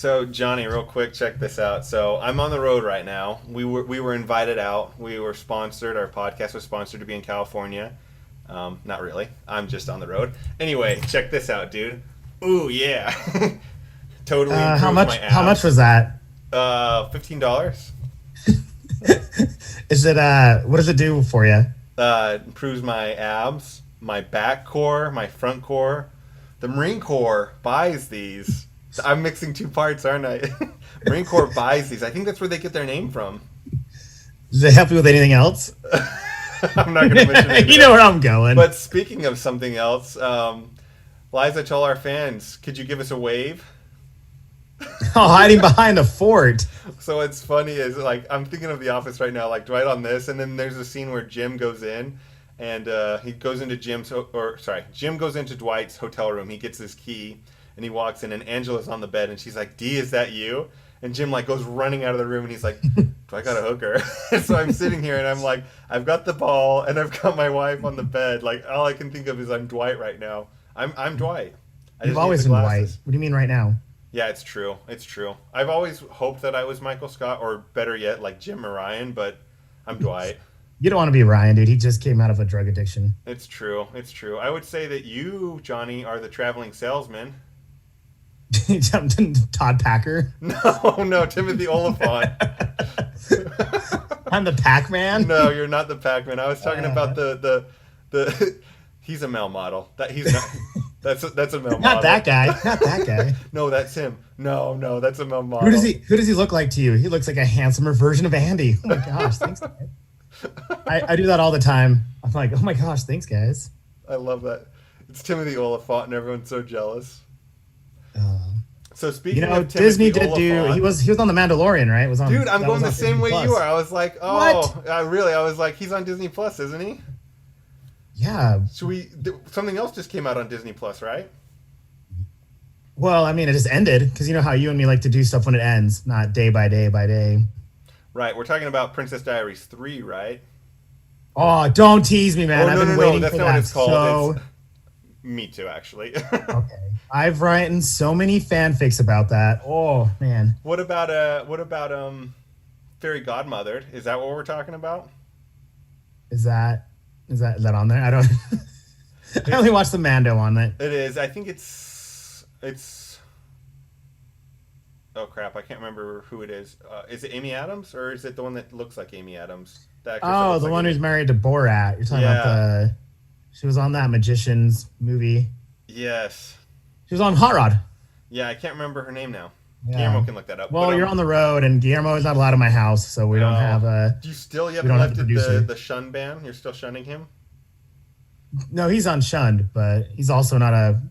So Johnny, real quick, check this out. So I'm on the road right now. We were invited out. We were sponsored. Our podcast was sponsored to be in California. Not really. I'm just on the road. Anyway, check this out, dude. Ooh yeah, totally How improves much? my abs. How much was that? $15. Is it? What does it do for you? Improves my abs, my back core, my front core. The Marine Corps buys these. I'm mixing two parts, aren't I? Marine Corps buys these. I think that's where they get their name from. Does it help you with anything else? I'm not going to mention it. You know where I'm going. But speaking of something else, Liza, tell our fans, could you give us a wave? Oh, hiding behind a fort. So what's funny is, like, I'm thinking of The Office right now, like, right on this, and then there's a scene where Jim goes in, and he goes into Jim goes into Dwight's hotel room. He gets his key, and he walks in, and Angela's on the bed, and she's like, "Dee, is that you?" And Jim, like, goes running out of the room, and he's like, "Do I got a hooker?" So I'm sitting here, and I'm like, I've got the ball, and I've got my wife on the bed. Like, all I can think of is I'm Dwight right now. I'm Dwight. You've always been Dwight. What do you mean right now? Yeah, it's true. It's true. I've always hoped that I was Michael Scott, or better yet, like Jim or Ryan, but I'm Dwight. You don't want to be Ryan, dude. He just came out of a drug addiction. It's true. It's true. I would say that you, Johnny, are the traveling salesman. Todd Packer? No, Timothy Oliphant. I'm the Pac-Man? No, you're not the Pac-Man. I was talking about the he's a male model. He's not. That's a male model. Not that guy. Not that guy. No, that's him. No, that's a male model. Who does he look like to you? He looks like a handsomer version of Andy. Oh my gosh, thanks, guys. I do that all the time. I'm like, oh my gosh, thanks, guys. I love that. It's Timothy Oliphant, and everyone's so jealous. So speaking of Timothy Disney did Oliphant, he was on The Mandalorian, right? Dude, I'm going the same way you are. I was like, What? I was like, he's on Disney Plus, isn't he? Yeah. Something else just came out on Disney Plus, right? Well, I mean, it just ended because you know how you and me like to do stuff when it ends, not day by day by day. Right. We're talking about Princess Diaries 3, right? Oh, don't tease me, man. Oh, I've been waiting that's for not that. what it's called. So... Me too, actually. Okay. I've written so many fanfics about that. Oh, man. What about Fairy Godmothered? Is that what we're talking about? Is that on there? I don't. I only watched the Mando on it. It is. I think it's. Oh crap! I can't remember who it is. Is it Amy Adams or is it the one that looks like Amy Adams? Oh, the one who's married to Borat. You're talking about She was on that Magicians movie. Yes. She was on Hot Rod. Yeah, I can't remember her name now. Yeah. Guillermo can look that up. Well, you're on the road, and Guillermo is not allowed in my house, so we don't have a. Do you haven't lifted the shun ban? You're still shunning him? No, he's unshunned, but he's also not a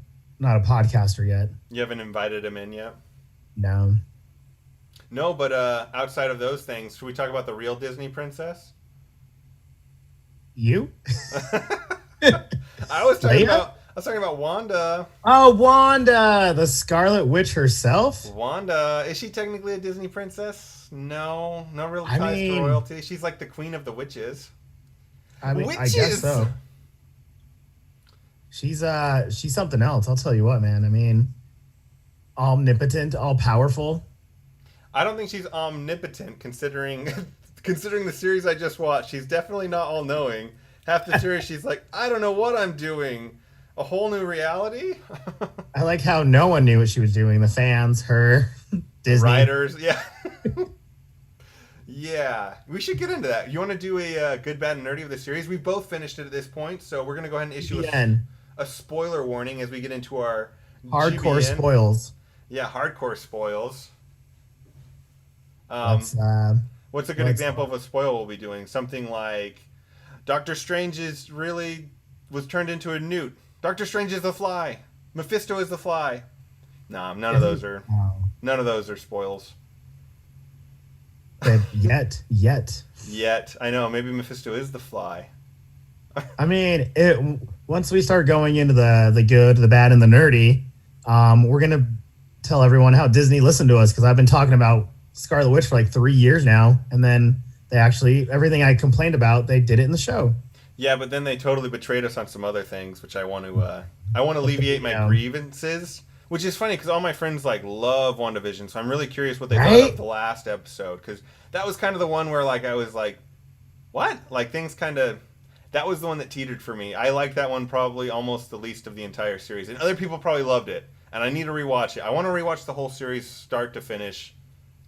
podcaster yet. You haven't invited him in yet? No. No, but outside of those things, should we talk about the real Disney princess? You? I was talking about Wanda. Oh, Wanda, the Scarlet Witch herself. Wanda, is she technically a Disney princess? No real ties to royalty. She's like the queen of the witches. I mean, witches! I guess so. She's something else. I'll tell you what, man. I mean, omnipotent, all powerful. I don't think she's omnipotent, considering the series I just watched. She's definitely not all knowing. Half the series, she's like, I don't know what I'm doing. A whole new reality? I like how no one knew what she was doing. The fans, her, Disney. Writers, yeah. Yeah. We should get into that. You want to do a good, bad, and nerdy of the series? We both finished it at this point, so we're going to go ahead and issue a spoiler warning as we get into our hardcore GBN. Spoils. Yeah, hardcore spoils. What's a good example of a spoil we'll be doing? Something like Doctor Strange was turned into a newt. Doctor Strange is the Fly. Mephisto is the Fly. Nah, none of those are spoils. But yet. I know. Maybe Mephisto is the Fly. I mean, once we start going into the good, the bad, and the nerdy, we're gonna tell everyone how Disney listened to us because I've been talking about Scarlet Witch for like 3 years now, and then they actually everything I complained about, they did it in the show. Yeah, but then they totally betrayed us on some other things, which I want to alleviate my grievances Which is funny because all my friends like love WandaVision, so I'm really curious what they thought of Right? the last episode because that was kind of the one where like I was like, what? Like things kind of. That was the one that teetered for me. I liked that one probably almost the least of the entire series, and other people probably loved it. And I need to rewatch it. I want to rewatch the whole series start to finish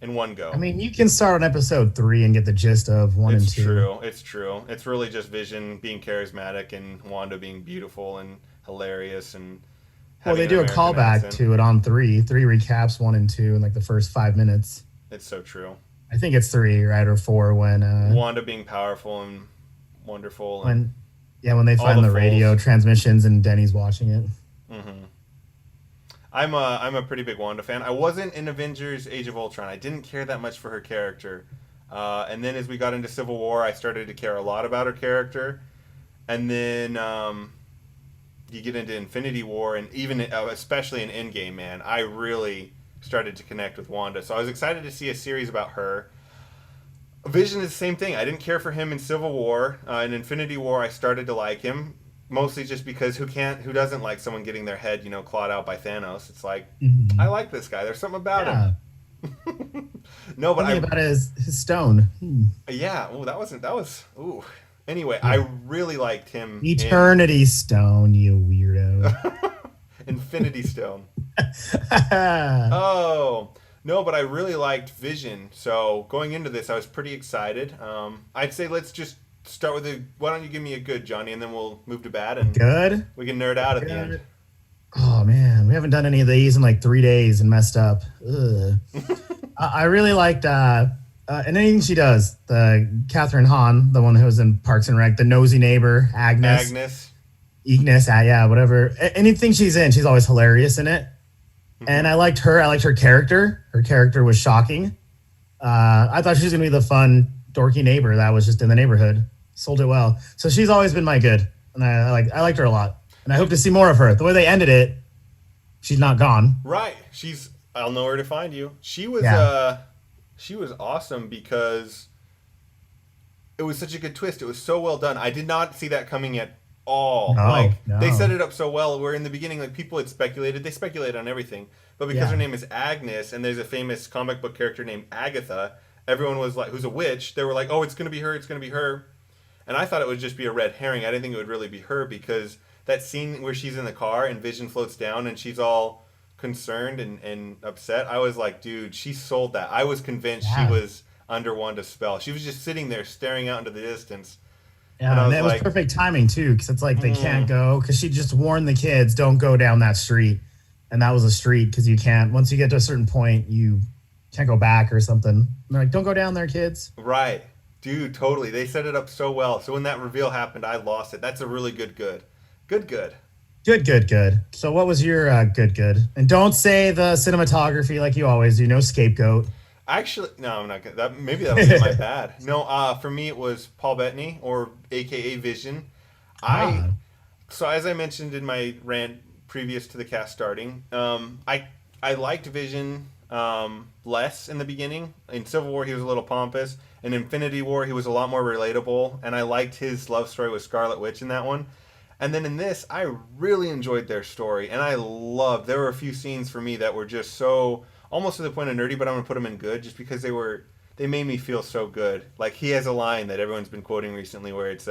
in one I go. mean, you can start on episode 3 and get the gist of 1 and It's 2. true. It's true. It's really just Vision being charismatic and Wanda being beautiful and hilarious and Well, having they an do a American callback accent. to it on 3. 3 recaps 1 and 2 in like the first 5 minutes. It's so true. I think it's 3, right, or 4 Wanda being powerful and wonderful and when when they all find the the radio foals. transmissions and Denny's watching it. Hmm. I'm a pretty big Wanda fan. I wasn't in Avengers: Age of Ultron. I didn't care that much for her character. And then as we got into Civil War, I started to care a lot about her character. And then you get into Infinity War, and even especially in Endgame, man, I really started to connect with Wanda. So I was excited to see a series about her. Vision is the same thing. I didn't care for him in Civil War. In Infinity War, I started to like him mostly just because who doesn't like someone getting their head clawed out by Thanos? It's like I Mhm. like this guy. There's something about Yeah, him. No, but something I about his stone. yeah. Oh, that was ooh. Anyway, I Yeah. really liked him in Eternity Stone, you weirdo. Infinity Stone. Oh, no, but I really liked Vision. So going into this, I was pretty excited. I'd say let's just start with why don't you give me a good, Johnny, and then we'll move to bad and Good. we can nerd out at the end. Good. Oh man, we haven't done any of these in like 3 days and messed up. Ugh. I really liked and anything she does. The Catherine Hahn, the one who was in Parks and Rec, the nosy neighbor, Agnes, Agnes. Ignis, yeah, whatever. Anything she's in, she's always hilarious in it. And I liked her. I liked her character. Her character was shocking. I thought she was gonna be the fun, dorky neighbor that was just in the neighborhood. Sold it well. So she's always been my good, and I liked her a lot. And I hope to see more of her. The way they ended it, she's not gone. Right. I'll know where to find you. Yeah. She was awesome because it was such a good twist. It was so well done. I did not see that coming at all. No, Like no. they set it up so well where in the beginning like people had speculated. They speculated on everything. But because Yeah. her name is Agnes and there's a famous comic book character named Agatha, everyone was like who's a witch, they were like, "Oh, it's going to be her. It's going to be her." And I thought it would just be a red herring. I didn't think it would really be her because that scene where she's in the car and Vision floats down and she's all concerned and upset. I was like, dude, she sold that. I was convinced she Yeah. was under Wanda's spell. She was just sitting there staring out into the distance. And Yeah, I and was it was like, perfect timing too, because it's like they can't go because she just warned the kids, don't go down that street, and that was a street because you can't. Once you get to a certain point, you can't go back or something. And they're like, don't go down there, kids. right. Dude, totally. They set it up so well. So when that reveal happened, I lost it. That's a really good. Good. Good, good, good. So what was your good? And don't say the cinematography like you always do. No scapegoat. Actually, no, I'm not gonna. Maybe that'll be my bad. No, for me it was Paul Bettany or AKA Vision. I Ah, So as I mentioned in my rant previous to the cast starting, I liked Vision less in the beginning. In Civil War, he was a little pompous. In Infinity War, he was a lot more relatable, and I liked his love story with Scarlet Witch in that one. And then in this, I really enjoyed their story, and I loved. There were a few scenes for me that were just so almost to the point of nerdy, but I'm gonna put them in good just because they made me feel so good. Like he has a line that everyone's been quoting recently, where it's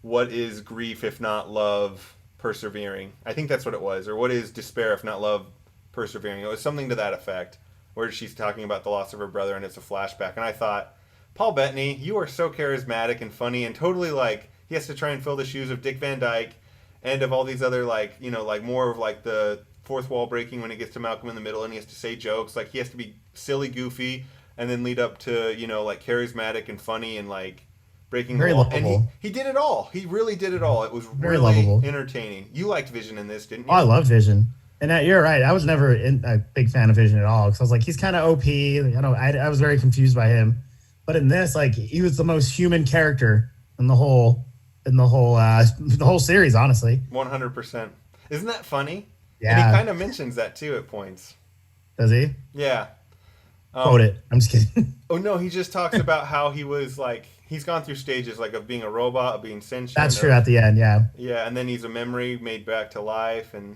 what is grief if not love persevering? I think that's what it was. Or what is despair if not love persevering? It was something to that effect, where she's talking about the loss of her brother and it's a flashback. And I thought, Paul Bettany, you are so charismatic and funny and totally like he has to try and fill the shoes of Dick Van Dyke and of all these other like like more of like the fourth wall breaking when it gets to Malcolm in the Middle and he has to say jokes. Like he has to be silly, goofy, and then lead up to like charismatic and funny and like breaking very the wall. And lovable. he did it all. He really did it all. It was Very really lovable. entertaining. You liked Vision in this, didn't Oh, you? I love Vision. And you're right. I was never a big fan of Vision at all because I was like, he's kind of OP. I was very confused by him. But in this, like, he was the most human character in the whole the whole series. Honestly, 100%. Isn't that funny? And he yeah. kind of mentions that too at points. Does he Yeah. quote it? I'm just kidding. Oh no, he just talks about how he was like he's gone through stages like of being a robot, of being sentient. That's true. At the end, yeah. Yeah, and then he's a memory made back to life, and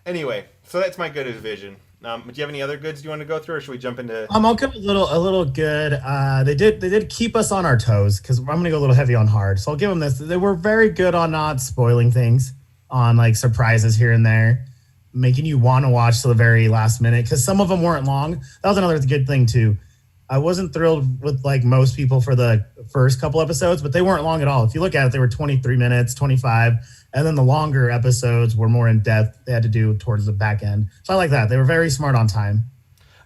Anyway, so that's my good as Vision. Do you have any other goods you want to go through, or should we jump into? I'll give a little good. They did keep us on our toes because I'm gonna go a little heavy on hard. So I'll give them this. They were very good on not spoiling things, on like surprises here and there, making you want to watch to the very last minute because some of them weren't long. That was another good thing too. I wasn't thrilled with like most people for the first couple episodes, but they weren't long at all. If you look at it, they were 23 minutes, 25, and then the longer episodes were more in depth. They had to do towards the back end. So I like that. They were very smart on time.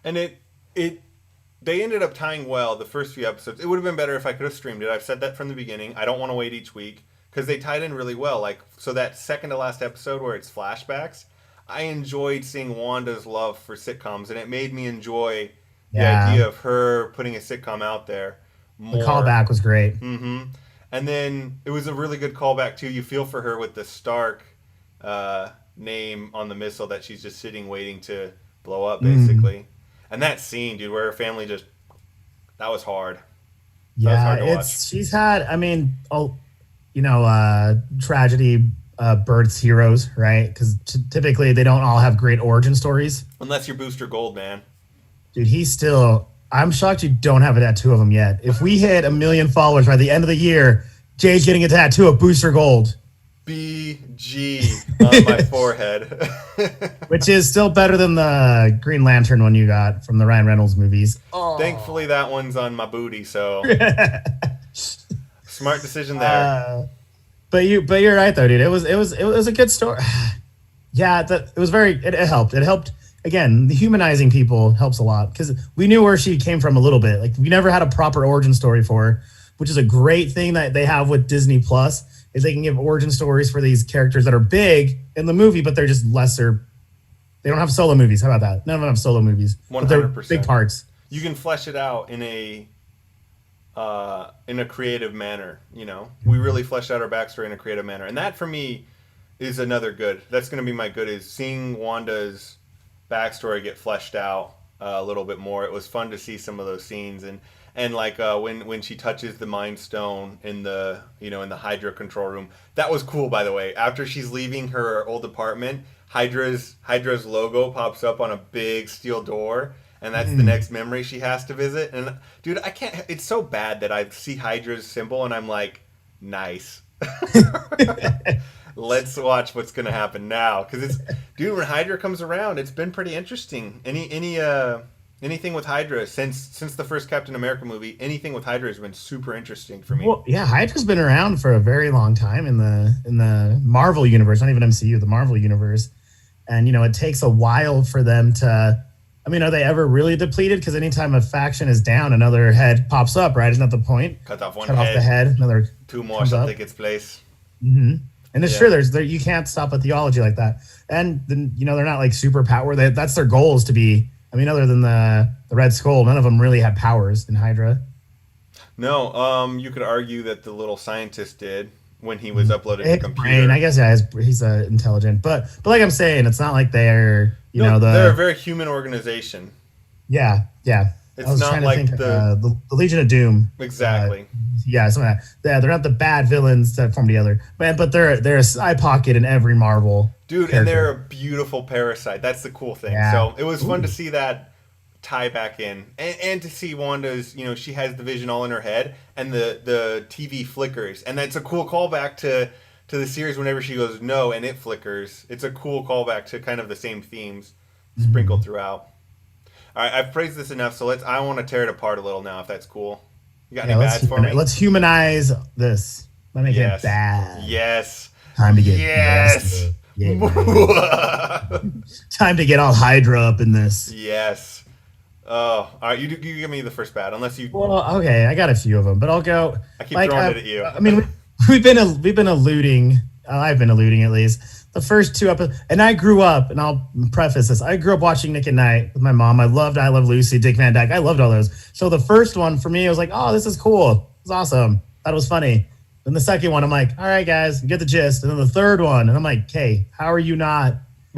And they ended up tying well the first few episodes. It would have been better if I could have streamed it. I've said that from the beginning. I don't want to wait each week because they tied in really well. Like, so that second to last episode where it's flashbacks, I enjoyed seeing Wanda's love for sitcoms, and it made me enjoy the idea of her putting a sitcom out there more. The callback was great. Mm-hmm. And then it was a really good callback too. You feel for her with the Stark name on the missile that she's just sitting waiting to blow up, basically. And that scene, dude, where her family that was hard. That was hard to watch. She's had, I mean, tragedy births heroes, right? Because typically they don't all have great origin stories. Unless you're Booster Gold, man. Dude, I'm shocked you don't have a tattoo of him yet. If we hit 1 million followers by the end of the year, Jay's getting a tattoo of Booster Gold. BG on my forehead. Which is still better than the Green Lantern one you got from the Ryan Reynolds movies. Oh. Thankfully, that one's on my booty, so smart decision there. But you're right though, dude. It was a good story. Yeah, it helped. It helped. Again, the humanizing people helps a lot because we knew where she came from a little bit. Like we never had a proper origin story for her, which is a great thing that they have with Disney Plus is they can give origin stories for these characters that are big in the movie, but they're just lesser. They don't have solo movies. How about that? None of them have solo movies. 100%. But they're big parts. You can flesh it out in a creative manner. You know, we really fleshed out our backstory in a creative manner, and that for me is another good. That's going to be my good is seeing Wanda's backstory get fleshed out a little bit more. It was fun to see some of those scenes and like when she touches the Mind Stone in the in the Hydra control room. That was cool, by the way. After she's leaving her old apartment, Hydra's logo pops up on a big steel door, and that's the next memory she has to visit. And dude, I can't. It's so bad that I see Hydra's symbol and I'm like, nice. Let's watch what's gonna happen now, because dude, when Hydra comes around, it's been pretty interesting. Anything with Hydra since the first Captain America movie, anything with Hydra has been super interesting for me. Well, yeah, Hydra's been around for a very long time in the Marvel universe, not even MCU, the Marvel universe, and it takes a while for them to. I mean, are they ever really depleted? Because anytime a faction is down, another head pops up, right? Isn't that the point? Cut off off the head, another two more shall take its place. Mm-hmm. And it's true. You can't stop a theology like that. And then, they're not like super power. That's their goal is to be. I mean, other than the Red Skull, none of them really had powers in Hydra. No, you could argue that the little scientist did when he was uploaded to the computer. Brain, I guess, yeah, he's intelligent. But like I'm saying, it's not like they're they're a very human organization. Yeah. It's not like the Legion of Doom. Exactly. Something like that. Yeah, they're not the bad villains that form together, but they're a side pocket in every Marvel. Dude, character. And they're a beautiful parasite. That's the cool thing. Yeah. So it was fun to see that tie back in, and to see Wanda's. She has the vision all in her head, and the TV flickers, and that's a cool callback to the series. Whenever she goes no, and it flickers, it's a cool callback to kind of the same themes sprinkled throughout. All right, I've praised this enough, so I want to tear it apart a little now, if that's cool. You got any bads for me? Let's humanize this. Let me get bad. Yes. Time to get yes. Time to get all Hydra up in this. Yes. Oh, all right. You give me the first bad, unless you. Well, okay, I got a few of them, but I'll go. I keep throwing it at you. I mean, we've been alluding. I've been alluding at least. The first two episodes, and I grew up, and I'll preface this. I grew up watching Nick at Night with my mom. I loved I Love Lucy, Dick Van Dyke. I loved all those. So the first one for me, I was like, oh, this is cool. It was awesome. Thought it was funny. Then the second one, I'm like, all right, guys, you get the gist. And then the third one, and I'm like, hey, how are you not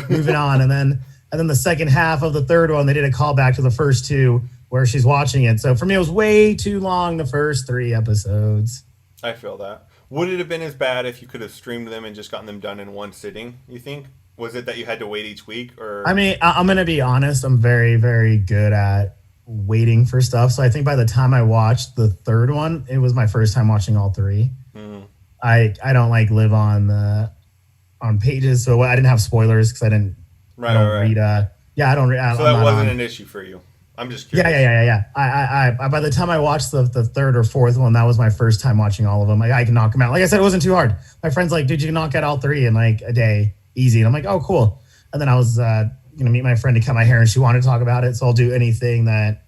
moving on? And then the second half of the third one, they did a callback to the first two where she's watching it. So for me, it was way too long, the first 3 episodes. I feel that. Would it have been as bad if you could have streamed them and just gotten them done in one sitting, you think? Was it that you had to wait each week, or? I mean, I'm gonna be honest. I'm very, very good at waiting for stuff. So I think by the time I watched the third one, it was my first time watching all three. Mhm. I don't like live on pages, so I didn't have spoilers because I don't Right. read. Yeah, I don't. So I'm that not wasn't on. an issue for you. I'm just Yeah, curious. yeah. I by the time I watched the third or fourth one, that was my first time watching all of them. Like, I can knock them out. Like I said, it wasn't too hard. My friend's like, "Dude, you can knock out all three in like a day, easy." And I'm like, "Oh, cool." And then I was gonna meet my friend to cut my hair, and she wanted to talk about it, so I'll do anything that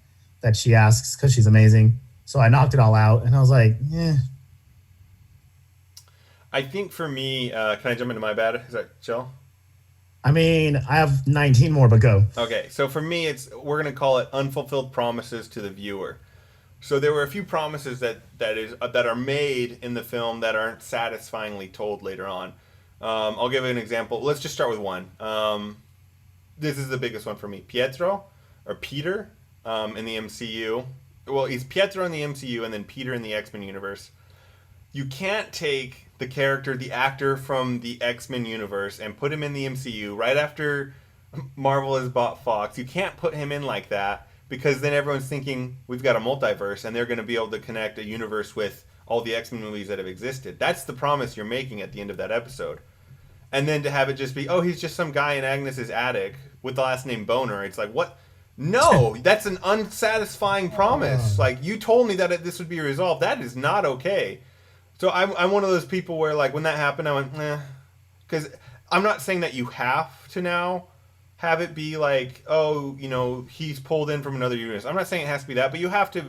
she asks because she's amazing. So I knocked it all out, and I was like, "Yeah." I think for me, can I jump into my bad? Is that chill? I mean, I have 19 more, but go. Okay, so for me, we're gonna call it unfulfilled promises to the viewer. So there were a few promises that are made in the film that aren't satisfyingly told later on. I'll give you an example. Let's just start with one. This is the biggest one for me. Pietro, or Peter, in the MCU. Well, he's Pietro in the MCU, and then Peter in the X-Men universe. You can't take the actor from the X-Men universe and put him in the MCU right after Marvel has bought Fox. You can't put him in like that because then everyone's thinking we've got a multiverse and they're going to be able to connect a universe with all the X-Men movies that have existed. That's the promise you're making at the end of that episode. And then to have it just be, oh, he's just some guy in Agnes's attic with the last name Boner. It's like, what? No, that's an unsatisfying promise. Like, you told me that this would be resolved. That is not okay. So I'm one of those people where, like, when that happened, I went, eh. Because I'm not saying that you have to now have it be like, oh, he's pulled in from another universe. I'm not saying it has to be that, but you have to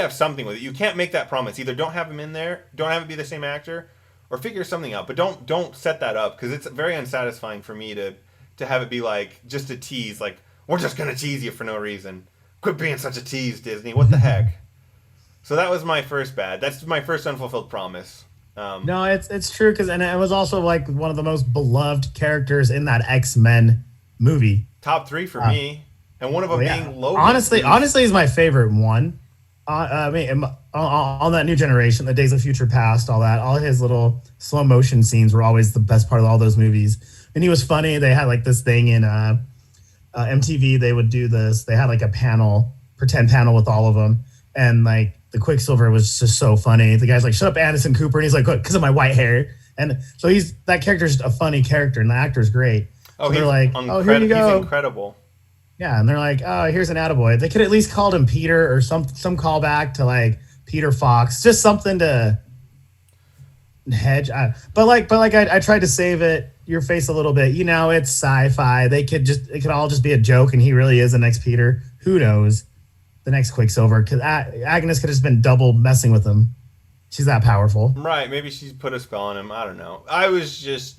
have something with it. You can't make that promise. Either don't have him in there, don't have it be the same actor, or figure something out. But don't set that up because it's very unsatisfying for me to have it be like just a tease. Like, we're just gonna tease you for no reason. Quit being such a tease, Disney. What the heck? So that was my first bad. That's my first unfulfilled promise. No, it's true because and it was also like one of the most beloved characters in that X-Men movie. Top 3 for me, and one of them being Loki. Honestly, is my favorite one. I mean, on that New Generation, the Days of Future Past, all his little slow motion scenes were always the best part of all those movies. And he was funny. They had like this thing in MTV. They would do this. They had like a pretend panel with all of them, and like the Quicksilver was just so funny. The guy's like, "Shut up, Anderson Cooper," and he's like, "What? Because of my white hair." And so that character's a funny character, and the actor's great. Oh, so they're like, "Oh, here you go." He's incredible. Yeah, and they're like, "Oh, here's an attaboy." They could at least called him Peter or some callback to like Peter Fox, just something to hedge. But I tried to save your face a little bit. It's sci-fi. It could all just be a joke, and he really is the next Peter. Who knows? The next Quicksilver, because Agnes could have just been double messing with him. She's that powerful. Right, maybe she's put a spell on him. I don't know. I was just,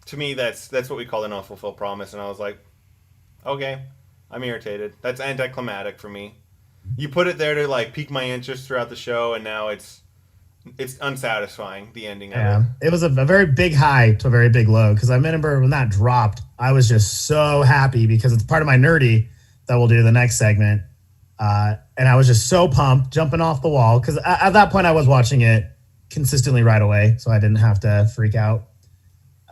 to me, that's what we call an unfulfilled promise, and I was like, okay, I'm irritated. That's anticlimactic for me. You put it there to like pique my interest throughout the show, and now it's unsatisfying. The ending of it. It was a very big high to a very big low. Because I remember when that dropped, I was just so happy because it's part of my nerdy that we'll do the next segment. And I was just so pumped, jumping off the wall, because at that point I was watching it consistently right away, so I didn't have to freak out.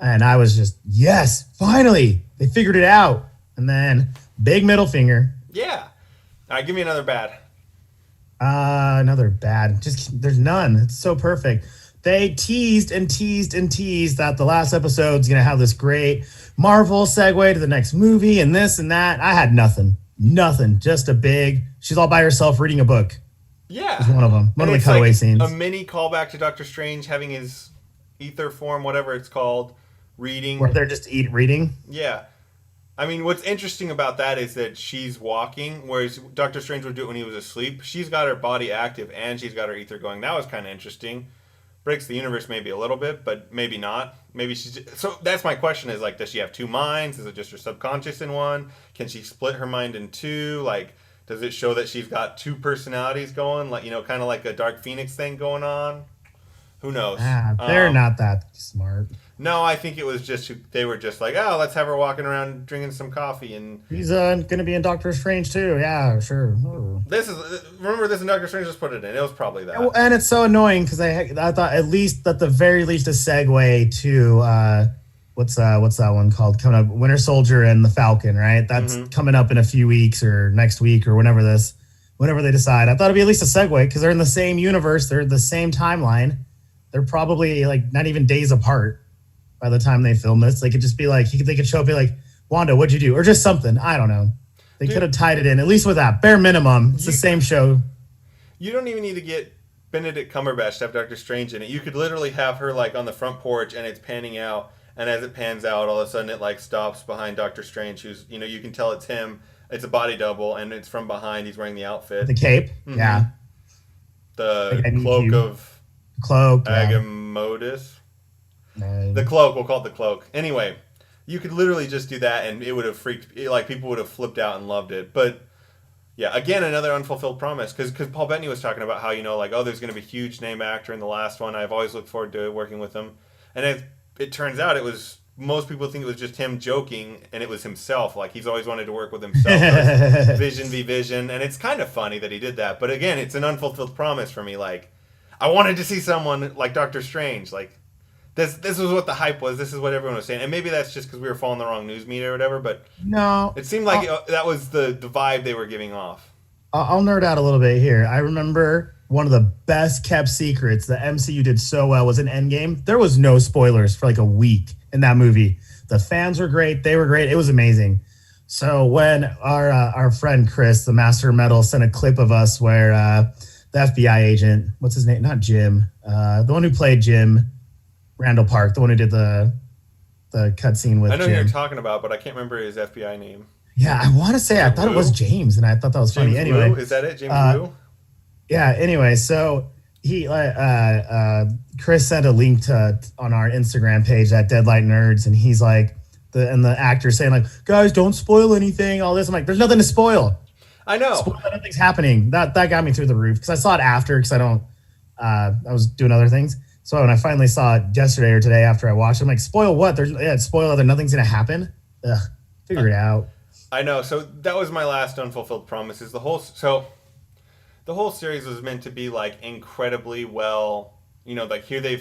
And I was just, yes, finally, they figured it out. And then big middle finger. Yeah. All right, give me another bad. Another bad. Just there's none. It's so perfect. They teased and teased and teased that the last episode's gonna have this great Marvel segue to the next movie and this and that. I had nothing. Nothing. Just a big. She's all by herself reading a book. Yeah. Is one of them. One of the cutaway scenes. A mini callback to Doctor Strange having his ether form, whatever it's called, reading. Where they're just reading. Yeah. I mean, what's interesting about that is that she's walking, whereas Doctor Strange would do it when he was asleep. She's got her body active and she's got her ether going. That was kind of interesting. Breaks the universe maybe a little bit, but maybe not. Maybe she's just, so that's my question is like, does she have two minds? Is it just her subconscious in one? Can she split her mind in two? Like, does it show that she's got two personalities going? Like, kind of like a Dark Phoenix thing going on? Who knows? They're not that smart. No, I think it was just they were just like, oh, let's have her walking around drinking some coffee and he's going to be in Doctor Strange too. Yeah, sure. Remember this in Doctor Strange just put it in. It was probably that. And it's so annoying because I thought at the very least a segue to what's that one called coming up? Winter Soldier and the Falcon, right? That's coming up in a few weeks or next week or whenever they decide. I thought it'd be at least a segue because they're in the same universe, they're the same timeline. They're probably like not even days apart by the time they film this. They could just be like, they could show up and be like, Wanda, what'd you do? Or just something. I don't know. They could have tied it in, at least with that. Bare minimum. It's the same show. You don't even need to get Benedict Cumberbatch to have Doctor Strange in it. You could literally have her like on the front porch and it's panning out. And as it pans out, all of a sudden it like stops behind Doctor Strange, who's, you can tell it's him. It's a body double, and it's from behind. He's wearing the outfit. The cape? Yeah. The cloak of Agamottus. The cloak, we'll call it the cloak. Anyway, you could literally just do that, and it would have people would have flipped out and loved it. But, yeah, again, another unfulfilled promise. Because Paul Bettany was talking about how, there's going to be a huge name actor in the last one. I've always looked forward to working with him. And it turns out most people think it was just him joking, and it was himself. Like, he's always wanted to work with himself. Vision v. Vision. And it's kind of funny that he did that. But again, it's an unfulfilled promise for me. Like, I wanted to see someone like Doctor Strange. Like, this was what the hype was. This is what everyone was saying. And maybe that's just because we were following the wrong news media or whatever. But no, it seemed like that was the vibe they were giving off. I'll nerd out a little bit here. I remember one of the best kept secrets the MCU did so well was in Endgame. There was no spoilers for like a week in that movie. The fans were great. They were great. It was amazing. So when our friend Chris, the Master of Metal, sent a clip of us where the FBI agent, what's his name? Not Jim. The one who played Jim, Randall Park, the one who did the cutscene with Jim. I know who you're talking about, but I can't remember his FBI name. Yeah, I want to say, I thought it was James, and I thought that was funny. Anyway. Is that it? James Wu? Yeah, anyway, so he Chris sent a link on our Instagram page at Deadlight Nerds, and he's like, the actor saying like, guys, don't spoil anything, all this. I'm like, there's nothing to spoil. I know. Nothing's happening. That got me through the roof because I saw it after because I was doing other things. So when I finally saw it yesterday or today after I watched it, I'm like, spoil what? Spoil that nothing's gonna happen. Ugh, figure it out. I know. So that was my last unfulfilled promises. The whole series was meant to be like incredibly well, like here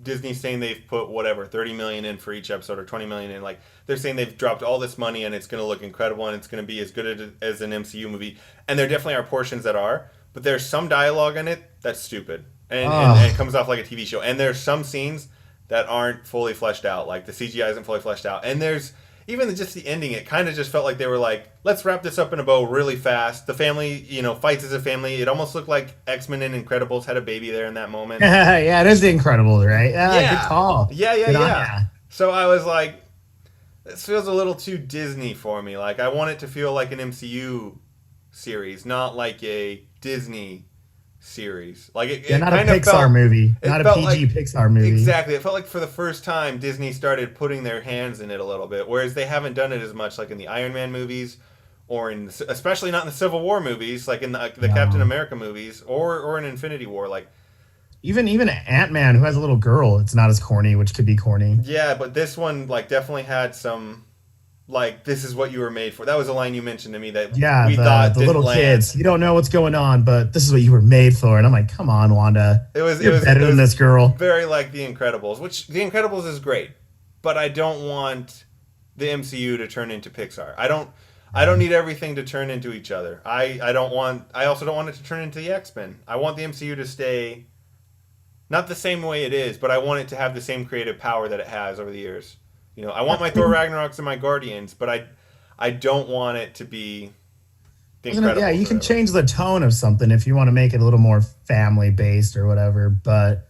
Disney's saying they've put whatever 30 million in for each episode or 20 million in. Like they're saying they've dropped all this money and it's going to look incredible and it's going to be as good as an MCU movie. And there definitely are portions that are, but there's some dialogue in it that's stupid and it comes off like a TV show. And there's some scenes that aren't fully fleshed out, like the CGI isn't fully fleshed out. And there's even just the ending, it kind of just felt like they were like, let's wrap this up in a bow really fast. The family, fights as a family. It almost looked like X-Men and Incredibles had a baby there in that moment. Yeah, it is the Incredibles, right? Yeah. Good call. Yeah. So I was like, this feels a little too Disney for me. Like, I want it to feel like an MCU series, not like a Disney series. Like it not a Pixar movie. Not a PG like, Pixar movie. Exactly. It felt like for the first time Disney started putting their hands in it a little bit, whereas they haven't done it as much like in the Iron Man movies or especially not in the Civil War movies, like in the Captain America movies or in Infinity War. Like even Ant-Man, who has a little girl, it's not as corny, which could be corny. Yeah, but this one like definitely had some like, this is what you were made for. That was a line you mentioned to me that we thought the little land. Kids. You don't know what's going on, but this is what you were made for. And I'm like, come on, Wanda. It was better than this girl. Very like The Incredibles, which The Incredibles is great, but I don't want the MCU to turn into Pixar. I don't need everything to turn into each other. I also don't want it to turn into the X-Men. I want the MCU to stay not the same way it is, but I want it to have the same creative power that it has over the years. I want my Thor Ragnaroks and my Guardians, but I don't want it to be The Incredibles. Yeah, you can change the tone of something if you want to make it a little more family-based or whatever, but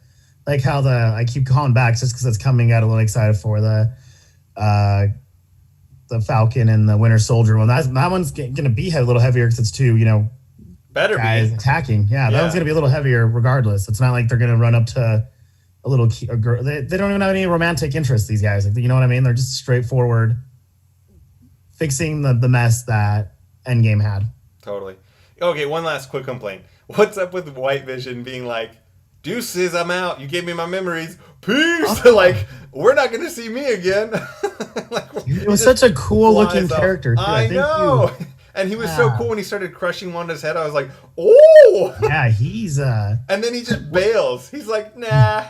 like how I keep calling back just because it's coming out, a little excited for the Falcon and the Winter Soldier one. That one's going to be a little heavier because it's two, better guys attacking. Yeah, that one's going to be a little heavier regardless. It's not like they're going to run up to a girl. They don't even have any romantic interests, these guys. Like, you know what I mean? They're just straightforward fixing the mess that Endgame had. Totally. Okay, one last quick complaint. What's up with White Vision being like, deuces, I'm out. You gave me my memories. Peace. Like, we're not going to see me again. Like, it was such a cool looking character. Too. I know. And he was so cool when he started crushing Wanda's head. I was like, oh. Yeah, he's... And then he just bails. He's like, nah.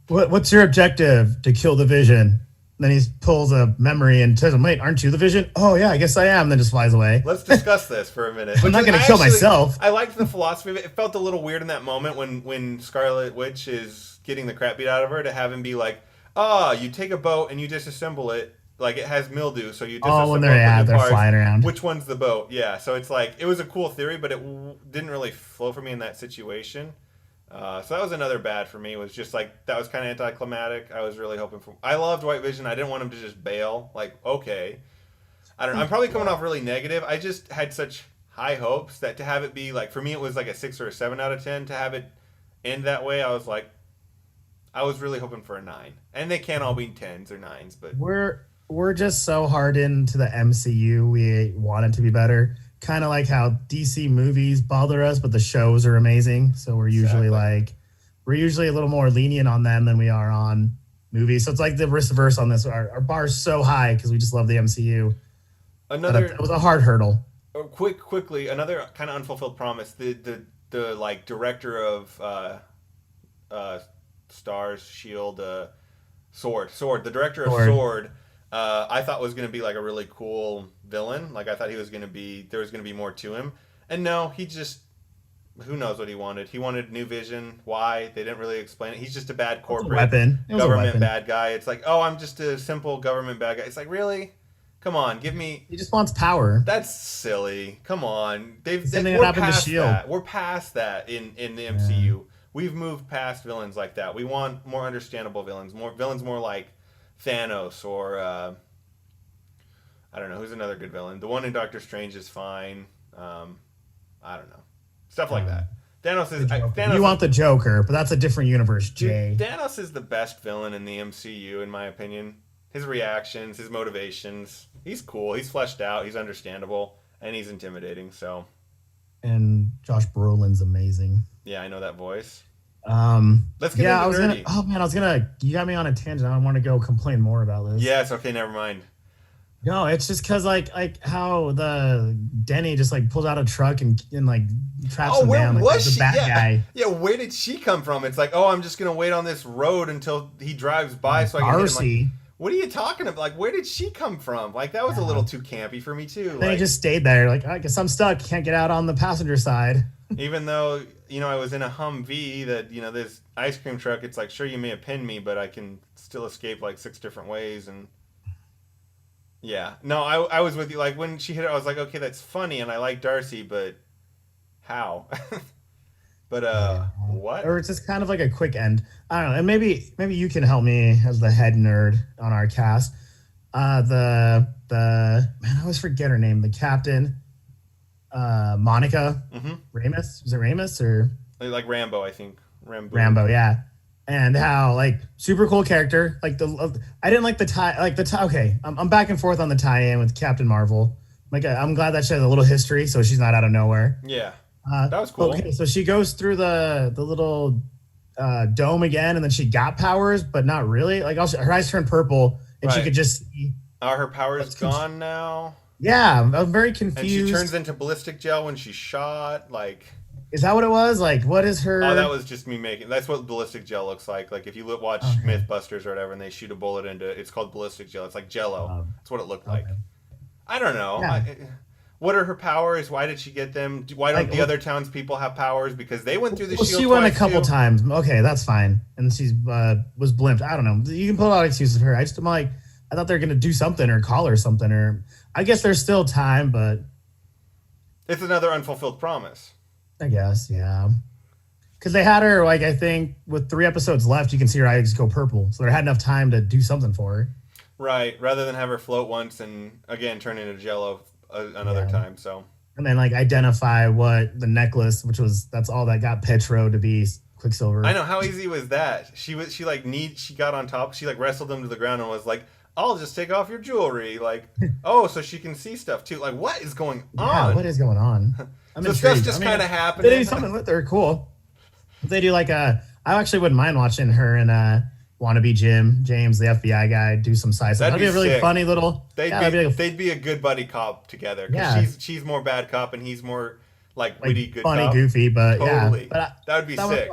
What's your objective? To kill the Vision. Then he pulls a memory and tells him, "Wait, aren't you the Vision?" "Oh yeah, I guess I am." Then just flies away. Let's discuss this for a minute. I'm not going to kill myself. I liked the philosophy of it. It felt a little weird in that moment when Scarlet Witch is getting the crap beat out of her to have him be like, you take a boat and you disassemble it. Like, it has mildew, so you disassemble when they're parts. flying around. Which one's the boat? Yeah, so it's like, it was a cool theory, but it didn't really flow for me in that situation. So that was another bad for me. It was just like, that was kind of anticlimactic. I was really hoping for... I loved White Vision. I didn't want him to just bail. Like, okay. I don't know. I'm probably coming off really negative. I just had such high hopes that to have it be like, for me, it was like a 6 or a 7 out of 10. To have it end that way, I was like, I was really hoping for a 9. And they can't all be 10s or 9s, but... We're just so hard into the MCU. We want it to be better. Kind of like how DC movies bother us, but the shows are amazing. So we're usually a little more lenient on them than we are on movies. So it's like the reverse on this. Our bar's so high because we just love the MCU. It was a hard hurdle. Quickly, another kind of unfulfilled promise. The like director of Stars, Shield, Sword. The director of Sword. I thought was going to be like a really cool villain. Like, I thought there was going to be more to him. And no, he just, who knows what he wanted. He wanted New Vision. Why? They didn't really explain it. He's just a bad corporate government bad guy. It's like, I'm just a simple government bad guy. It's like, really? Come on, give me... He just wants power. That's silly. Come on. We're past that. We're past that in the MCU. We've moved past villains like that. We want more understandable villains. More like Thanos or I don't know, who's another good villain. The one in Doctor Strange is fine. I don't know, stuff like that. Thanos. You want the Joker, but that's a different universe. Jay. Thanos is the best villain in the MCU, in my opinion. His reactions, his motivations. He's cool. He's fleshed out. He's understandable, and he's intimidating. So. And Josh Brolin's amazing. Yeah, I know that voice. Let's get into nerdy. You got me on a tangent. I want to go complain more about this. Yes, okay, never mind. No, it's just because like how the Denny just like pulls out a truck and like traps him down. Like, was the she? bad guy. Yeah, where did she come from? It's like, I'm just gonna wait on this road until he drives by so I can hit him. Like, what are you talking about? Like, where did she come from? Like, that was a little too campy for me too. Then he just stayed there. Like, I guess I'm stuck. Can't get out on the passenger side. Even though, I was in a Humvee that, this ice cream truck, it's like, sure, you may have pinned me, but I can still escape like 6 different ways. And yeah, no, I was with you. Like, when she hit it, I was like, okay, that's funny. And I like Darcy, but how? But, what? Or it's just kind of like a quick end. I don't know. And maybe you can help me as the head nerd on our cast. Man, I always forget her name. The captain. Monica Ramus. Was it Ramus or like Rambo? I think Rambo. Yeah, and how like super cool character. Like I didn't like the tie. Like the tie. Okay, I'm back and forth on the tie-in with Captain Marvel. Like I'm glad that she has a little history, so she's not out of nowhere. Yeah, that was cool. Okay, so she goes through the little dome again, and then she got powers, but not really. Like also, her eyes turned purple, and she could just see. Are her powers gone now? Yeah, I'm very confused. And she turns into ballistic gel when she's shot. Like, is that what it was? Like, what is her? Oh, that was just me making. That's what ballistic gel looks like. Like, if you watch MythBusters or whatever, and they shoot a bullet into it, it's called ballistic gel. It's like Jello. That's what it looked like. I don't know. Yeah. What are her powers? Why did she get them? Why don't the other townspeople have powers? Because they went through the shield. She went a couple times. Okay, that's fine. And she was blimped. I don't know. You can pull out excuses for her. I'm like, I thought they were gonna do something or call her something, or I guess there's still time, but it's another unfulfilled promise. I guess, yeah. Because they had her, like, I think with 3 episodes left, you can see her eyes go purple. So they had enough time to do something for her. Right, rather than have her float once and again turn into Jello another time. So. And then like identify what the necklace, that's all that got Petro to be Quicksilver. I know, how easy was that? She got on top. She like wrestled him to the ground and was like, I'll just take off your jewelry. Like, so she can see stuff too. Like, what is going on? Yeah, what is going on? So stuff's just kind of happening. They do something with her, cool. If they do like I actually wouldn't mind watching her and Wannabe James, the FBI guy, do some side stuff. That'd be a really funny little. They'd be a good buddy cop together. Because she's more bad cop and he's more like witty good funny, cop. goofy, but totally. But that would be sick.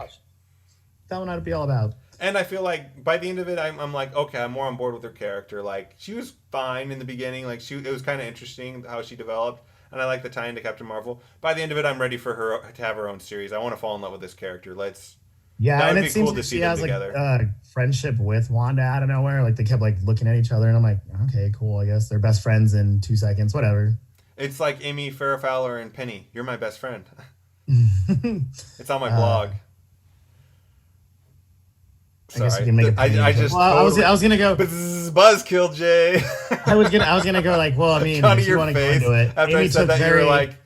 That one I'd be all about. And I feel like by the end of it, I'm like, okay, I'm more on board with her character. Like, she was fine in the beginning. Like, it was kind of interesting how she developed, and I like the tie into Captain Marvel. By the end of it, I'm ready for her to have her own series. I want to fall in love with this character. Yeah, That and would it be seems cool to like see she them has like together. friendship with Wanda out of nowhere. Like they kept like looking at each other, and I'm like, okay, cool. I guess they're best friends in 2 seconds. Whatever. It's like Amy Farrah Fowler and Penny. You're my best friend. It's on my uh, blog. I guess you Sorry, can make a I page. just Well, totally I was gonna go. buzzkill, Jay. I was gonna go like, well, I mean, Johnny, if you your want to go face. into it, After I said that, you were like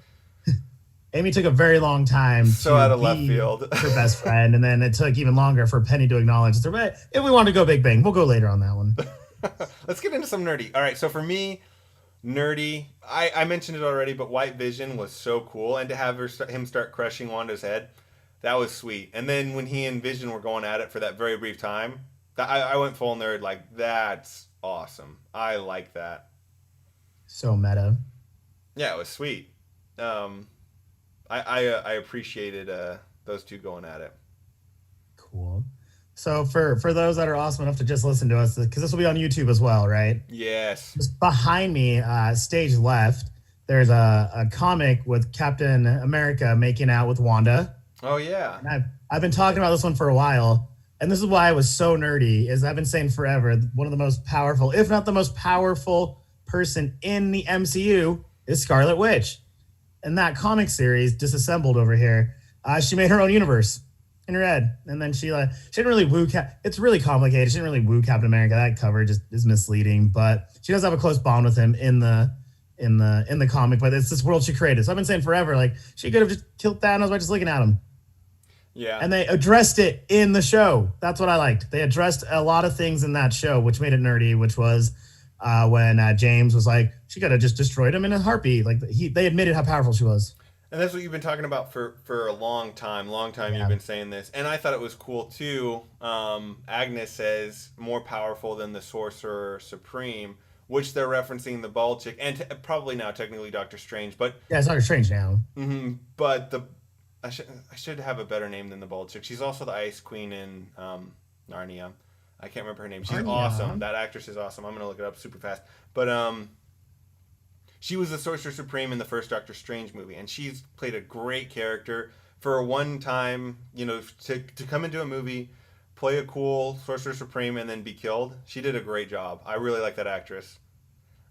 Amy took a very long time so to out of left be field. her best friend, and then it took even longer for Penny to acknowledge it's her. But if we want to go Big Bang, we'll go later on that one. Let's get into some nerdy. All right, so for me, nerdy. I mentioned it already, but White Vision was so cool, and to have him start crushing Wanda's head, that was sweet. And then when he and Vision were going at it for that very brief time, I went full nerd. Like, that's awesome. I like that. So meta. Yeah, it was sweet. I appreciated those two going at it. Cool. So for those that are awesome enough to just listen to us, because this will be on YouTube as well, right? Yes. Just behind me, stage left, there's a comic with Captain America making out with Wanda. Oh yeah. And I've been talking about this one for a while, and this is why I was so nerdy. Is I've been saying forever, one of the most powerful, if not the most powerful person in the MCU is Scarlet Witch. And that comic series, disassembled over here, she made her own universe in her head, and then she didn't really woo. It's really complicated. She didn't really woo Captain America. That cover just is misleading, but she does have a close bond with him in the comic. But it's this world she created. So I've been saying forever, like she could have just killed Thanos by just looking at him. Yeah. And they addressed it in the show. That's what I liked. They addressed a lot of things in that show, which made it nerdy. Which was when James was like, she could have just destroyed him in a heartbeat. Like they admitted how powerful she was. And that's what you've been talking about for a long time. Yeah. You've been saying this. And I thought it was cool, too. Agnes says, more powerful than the Sorcerer Supreme, which they're referencing the bald chick. And probably now, technically, Doctor Strange. But yeah, it's Doctor Strange now. Mm-hmm, but I should have a better name than the bald chick. She's also the Ice Queen in Narnia. I can't remember her name. She's awesome. That actress is awesome. I'm going to look it up super fast. But she was the Sorcerer Supreme in the first Doctor Strange movie, and she's played a great character for a one time, to come into a movie, play a cool Sorcerer Supreme, and then be killed. She did a great job. I really like that actress.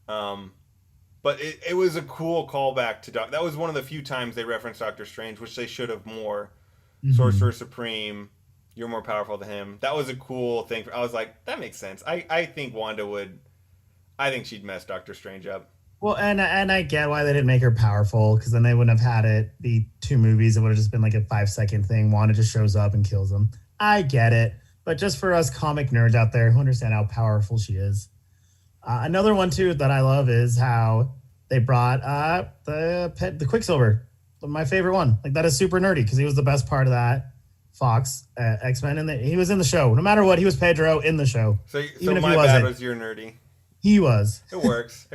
But it was a cool callback to That was one of the few times they referenced Doctor Strange, which they should have more. Mm-hmm. Sorcerer Supreme, you're more powerful than him. That was a cool thing. I was like, that makes sense. I think Wanda would. I think she'd mess Doctor Strange up. Well, and I get why they didn't make her powerful, because then they wouldn't have had it be 2 movies. It would have just been like a 5-second thing. Wanda just shows up and kills them. I get it. But just for us comic nerds out there who understand how powerful she is. Another one, too, that I love is how they brought the Quicksilver. My favorite one. Like, that is super nerdy, because he was the best part of that Fox X-Men. And he was in the show. No matter what, he was Pedro in the show. So my bad was your nerdy. He was. It works.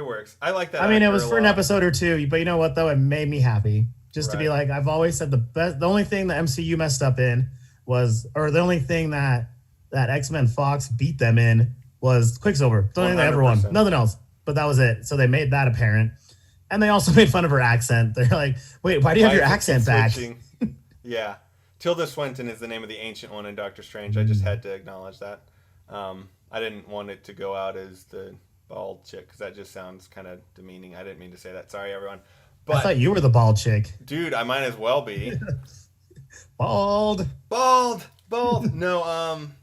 I like that. I mean, it was for an episode or 2, but you know what, though? It made me happy. Just to be like, I've always said the only thing the MCU messed up in the only thing that X-Men Fox beat them in was Quicksilver. The only thing they ever won. Nothing else. But that was it. So they made that apparent. And they also made fun of her accent. They're like, wait, why do you have your accent back? Yeah. Tilda Swinton is the name of the ancient one in Doctor Strange. I just had to acknowledge that. I didn't want it to go out as the bald chick, because that just sounds kind of demeaning. I didn't mean to say that. Sorry, everyone. But I thought you were the bald chick. Dude, I might as well be. Bald. No, I'm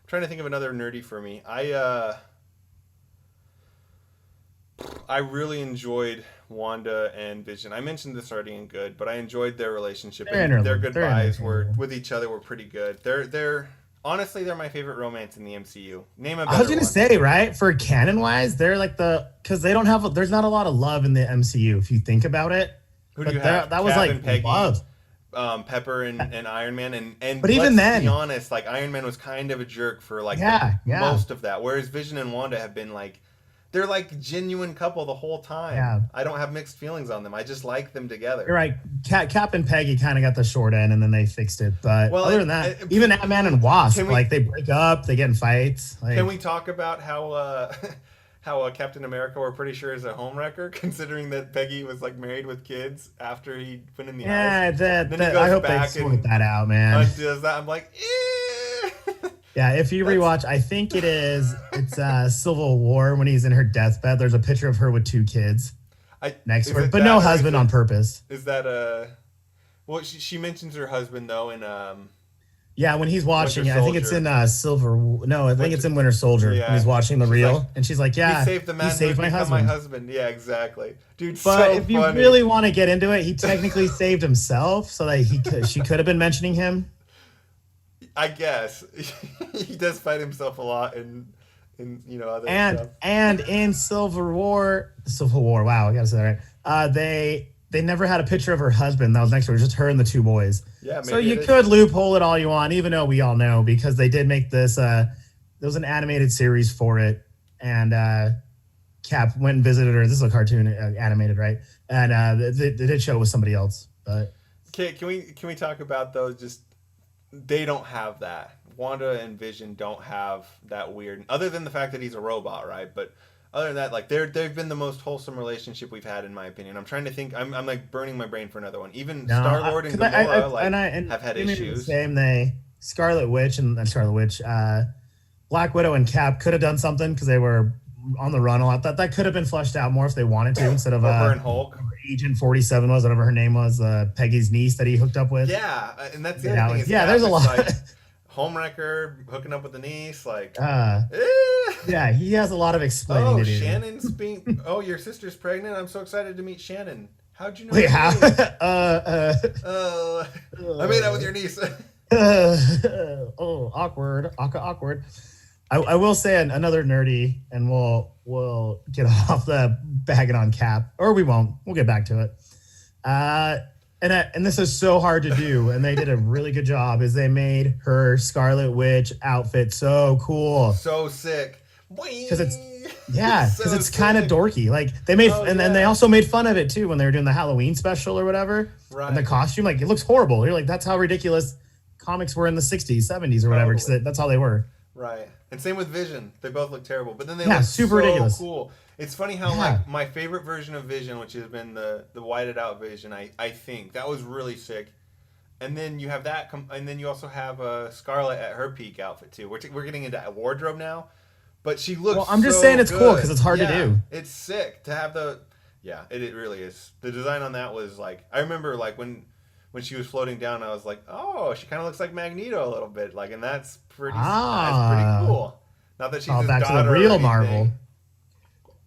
trying to think of another nerdy for me. I really enjoyed Wanda and Vision. I mentioned this already in Good, but I enjoyed their relationship. And their goodbyes with each other were pretty good. Honestly, they're my favorite romance in the MCU. Name a better one. I was gonna say, right, for canon wise, they're like because they don't have there's not a lot of love in the MCU if you think about it. Who do you have? That was like Peggy, love. Pepper and Iron Man, and but even then, be honest, like Iron Man was kind of a jerk for like most of that, whereas Vision and Wanda have been like They're like genuine couple the whole time. Yeah. I don't have mixed feelings on them. I just like them together. You're right. Cap and Peggy kind of got the short end, and then they fixed it. But Well, other than that, even Ant-Man and Wasp, like they break up, they get in fights. Like, can we talk about how how Captain America, we're pretty sure, is a homewrecker, considering that Peggy was like married with kids after he went in the ice. I hope they sort that out, man. Undoes that. I'm like, Yeah, if you rewatch, I think it's Civil War when he's in her deathbed. There's a picture of her with 2 kids next to her, but no husband on purpose. Is that well, she mentions her husband though in yeah, when he's watching it, I think it's in it's in Winter Soldier. Yeah. When he's watching the reel, like, and she's like, "Yeah, he saved the man, he saved my husband." Yeah, exactly, dude. But so if you funny. really want to get into it, he technically saved himself, so that she could have been mentioning him. I guess he does fight himself a lot in other stuff. And in Civil War. Wow, I gotta say that right. They never had a picture of her husband that was next to her, just her and the 2 boys. Yeah, so you could loophole it all you want, even though we all know, because they did make this. There was an animated series for it, and Cap went and visited her. This is a cartoon, animated, right? And they did show it with somebody else. But okay, can we talk about those? Just they don't have that. Wanda and Vision don't have that weird, other than the fact that he's a robot, right? But other than that, like they've been the most wholesome relationship we've had, in my opinion. I'm trying to think. I'm like burning my brain for another one. Even Star-Lord and Gamora have had issues. Scarlet Witch and Scarlet Witch, Black Widow and Cap could have done something because they were on the run a lot. That could have been fleshed out more if they wanted to, instead of her and Hulk. Agent 47 was, whatever her name was, Peggy's niece that he hooked up with. Yeah, and that's the other thing. There's a lot. Like, homewrecker hooking up with the niece, like. Yeah, he has a lot of explaining to do. Shannon's being. Oh, your sister's pregnant. I'm so excited to meet Shannon. How'd you know? Wait, how? I made out with your niece. Awkward. I will say another nerdy, and we'll get off the bagging on Cap, or we won't. We'll get back to it. And this is so hard to do, and they did a really good job. Is they made her Scarlet Witch outfit so cool, so sick. Because it's kind of dorky. Like they made, then they also made fun of it too when they were doing the Halloween special or whatever. Right. And the costume, like it looks horrible. You're like, that's how ridiculous comics were in the 60s, 70s or whatever. Because that's how they were. Right. And same with Vision. They both look terrible, but then they look super ridiculous. Cool. It's funny how like my favorite version of Vision, which has been the whited out Vision, I think that was really sick. And then you have that, and then you also have Scarlet at her peak outfit too. We're getting into wardrobe now, but she looks. Well, I'm just saying it's cool because it's hard to do. It's sick to have the. Yeah, it really is. The design on that was like, I remember like when she was floating down, I was like, oh, she kind of looks like Magneto a little bit, like, and that's pretty cool. Not that she's his back daughter to the real or Marvel.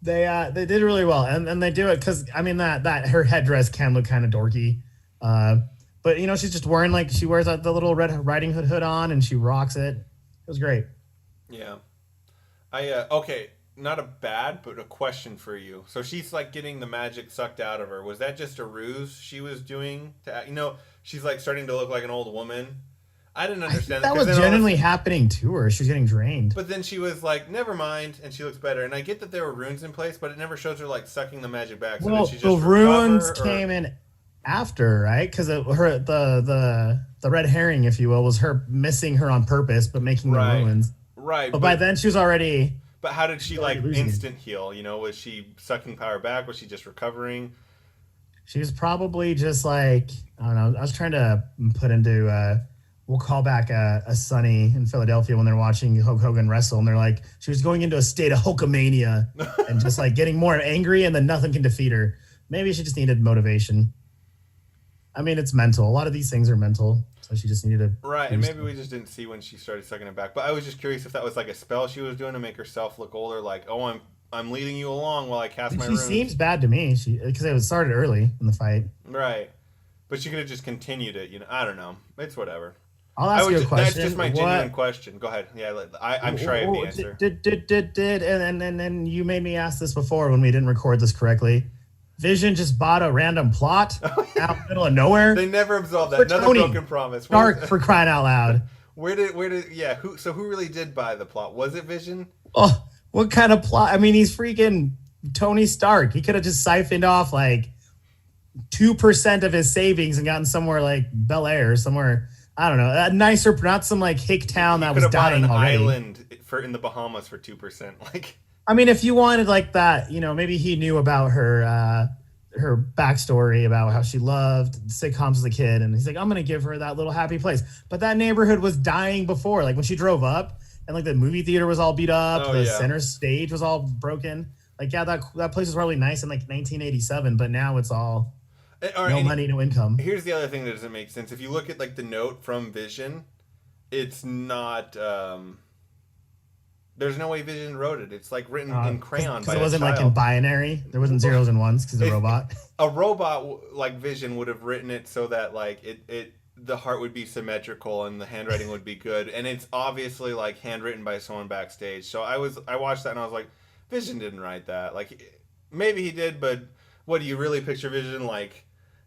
They did really well, and they do it because I mean that her headdress can look kind of dorky, but she's just wearing she wears the little Red Riding Hood on, and she rocks it. It was great. Yeah, okay, not a bad, but a question for you. So she's like getting the magic sucked out of her. Was that just a ruse she was doing to she's like starting to look like an old woman? I didn't understand that was genuinely happening to her. She was getting drained. But then she was like, never mind, and she looks better. And I get that there were runes in place, but it never shows her like sucking the magic back. So did she just the runes came in after, right? Because the red herring, if you will, was her missing her on purpose, but making the runes. Right. But by then she was already. But how did she like instant heal? Was she sucking power back? Was she just recovering? She was probably just like, I don't know. I was trying to put into. We'll call back a Sunny in Philadelphia when they're watching Hulk Hogan wrestle, and they're like, she was going into a state of Hulkamania and just like getting more angry, and then nothing can defeat her. Maybe she just needed motivation. I mean, it's mental. A lot of these things are mental, so she just needed to. Right, and maybe we just didn't see when she started sucking it back. But I was just curious if that was like a spell she was doing to make herself look older. Like, oh, I'm leading you along while I cast my runes. She seems bad to me. Because it was started early in the fight. Right, but she could have just continued it. I don't know. It's whatever. I'll ask you a question. That's just my genuine question. Go ahead. Yeah, I'm sure I have the answer. And then you made me ask this before when we didn't record this correctly. Vision just bought a random plot out in the middle of nowhere. They never absolved that. Another broken promise. Dark for crying out loud. Who really did buy the plot? Was it Vision? Oh, What kind of plot? I mean, he's freaking Tony Stark. He could have just siphoned off like 2% of his savings and gotten somewhere like Bel Air, somewhere, I don't know, a nicer, not some like hick town You that could was have bought dying an already. island in the Bahamas for 2%. Like, I mean, if you wanted like that, maybe he knew about her backstory about how she loved sitcoms as a kid, and he's like, I'm gonna give her that little happy place. But that neighborhood was dying before, like when she drove up, and like the movie theater was all beat up, the center stage was all broken. Like, yeah, that place was probably nice in like 1987, but now it's all no money, no income. Here's the other thing that doesn't make sense. If you look at like the note from Vision, it's not. There's no way Vision wrote it. It's like written in crayon by a child. Because it wasn't like in binary. There wasn't zeros and ones because the robot. A robot like Vision would have written it so that like the heart would be symmetrical and the handwriting would be good. And it's obviously like handwritten by someone backstage. So I watched that and I was like, Vision didn't write that. Like, maybe he did, but what do you really picture Vision like?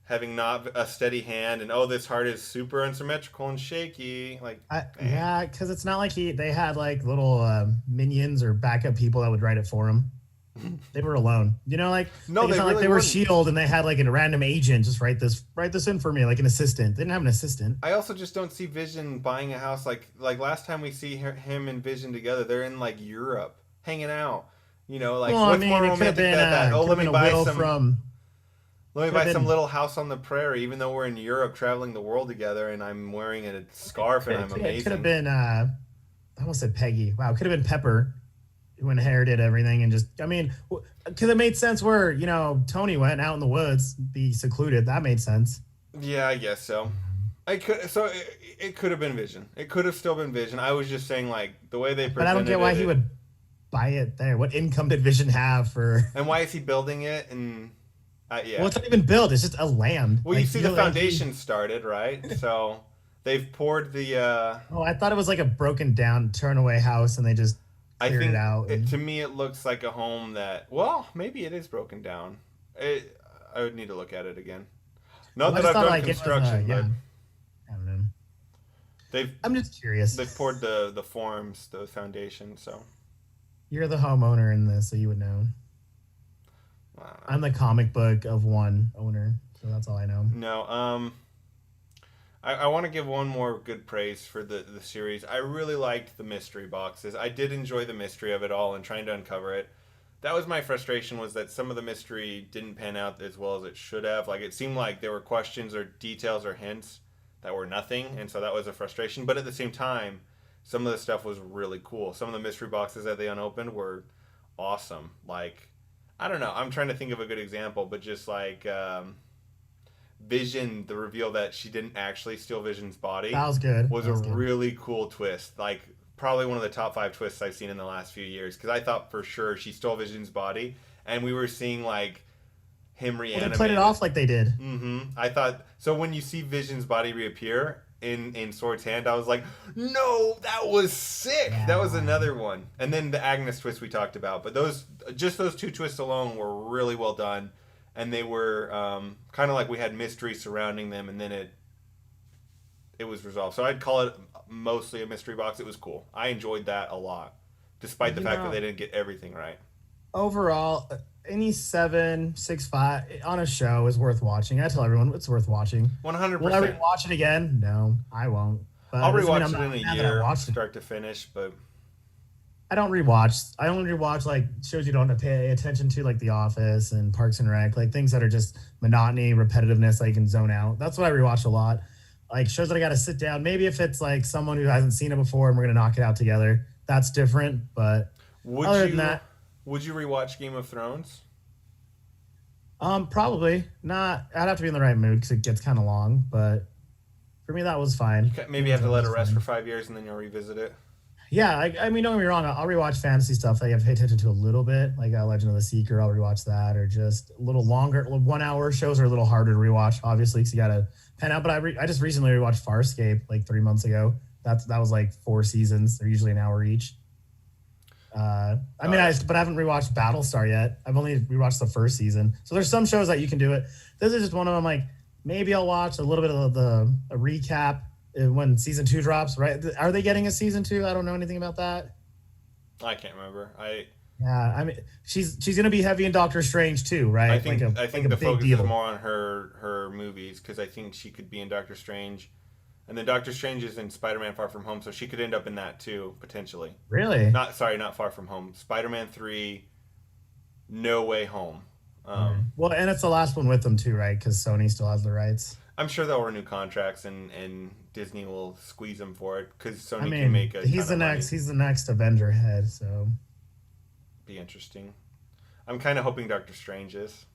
Having not a steady hand, and this heart is super unsymmetrical and shaky. Like, yeah, because it's not like they had like little minions or backup people that would write it for him. They were alone, like no, it's not really like they were Shield and they had like a random agent just write this in for me, like an assistant. They didn't have an assistant. I also just don't see Vision buying a house like last time we see him and Vision together. They're in like Europe hanging out. Like, what's more romantic than that? Let me buy some. Let me buy some little house on the prairie, even though we're in Europe traveling the world together, and I'm wearing a scarf and I'm amazing. It could have been, I almost said Peggy. Wow, it could have been Pepper, who inherited everything and just, because it made sense where, Tony went out in the woods, be secluded. That made sense. Yeah, I guess so. It could have been Vision. It could have still been Vision. I was just saying, like, the way they presented it. But I don't get why he would buy it there. What income did Vision have for? And why is he building it? And yeah. Well, it's not even built. It's just a land. Well, you see the foundation started, right? So they've poured the... Oh, I thought it was like a broken down, turn away house, and they just cleared it out. To me, it looks like a home that... Well, maybe it is broken down. I would need to look at it again. Not that I've done construction, but... I don't know. I'm just curious. They've poured the forms, the foundation, so... You're the homeowner in this, so you would know. I'm the comic book of one owner, so that's all I know. No, I want to give one more good praise for the series. I really liked the mystery boxes. I did enjoy the mystery of it all and trying to uncover it. That was my frustration, was that some of the mystery didn't pan out as well as it should have. Like, it seemed like there were questions or details or hints that were nothing, and so that was a frustration. But at the same time, some of the stuff was really cool. Some of the mystery boxes that they unopened were awesome. Like, I don't know. I'm trying to think of a good example, but just like Vision, the reveal that she didn't actually steal Vision's body. That was good. Was a really cool twist. Like, probably one of the top 5 twists I've seen in the last few years. Because I thought for sure she stole Vision's body, and we were seeing like him reanimated. Well, they played it off like they did. Mm-hmm. I thought so. When you see Vision's body reappear in Sword's hand, I was like, no, that was sick. Yeah. That was another one. And then the Agnes twist we talked about, but those 2 twists alone were really well done, and they were kind of like we had mystery surrounding them, and then it was resolved. So I'd call it mostly a mystery box. It was cool. I enjoyed that a lot, despite the fact that they didn't get everything right. Overall, any 7, 6, 5 on a show is worth watching. I tell everyone it's worth watching. 100%. Will I rewatch it again? No, I won't. But I'll rewatch it in a year, start to finish. But I don't rewatch. I only rewatch like shows you don't have to pay attention to, like The Office and Parks and Rec, like things that are just monotony, repetitiveness that you can zone out. That's what I rewatch a lot. Like shows that I got to sit down. Maybe if it's like someone who hasn't seen it before and we're gonna knock it out together, that's different. But other than that. Would you rewatch Game of Thrones? Probably not. I'd have to be in the right mood because it gets kind of long. But for me, that was fine. Maybe you have to let it rest for 5 years and then you'll revisit it. Yeah, I mean, don't get me wrong. I'll rewatch fantasy stuff that you have to pay attention to a little bit, like Legend of the Seeker. I'll rewatch that, or just a little longer. 1 hour shows are a little harder to rewatch, obviously, because you got to pen out. But I just recently rewatched Farscape like 3 months ago. That was like 4 seasons. They're usually an hour each. But I haven't rewatched Battlestar yet. I've only rewatched the first season. So there's some shows that you can do it. This is just one of them. Like maybe I'll watch a little bit of a recap when season 2 drops. Right? Are they getting a season 2? I don't know anything about that. I can't remember. Yeah, I mean, she's gonna be heavy in Doctor Strange too, right? I Like think a the big focus is deal. more on her movies because I think she could be in Doctor Strange, and then Doctor Strange is in Spider-Man: Far From Home, so she could end up in that too potentially. Really? Not Far From Home. Spider-Man 3, No Way Home. Okay. Um, Well, and it's the last one with them too, right? Because Sony still has the rights. I'm sure they'll renew contracts and Disney will squeeze them for it because I Sony can mean, make a ton of money. he's the next Avenger head, so. Be interesting. I'm kind of hoping Doctor Strange is,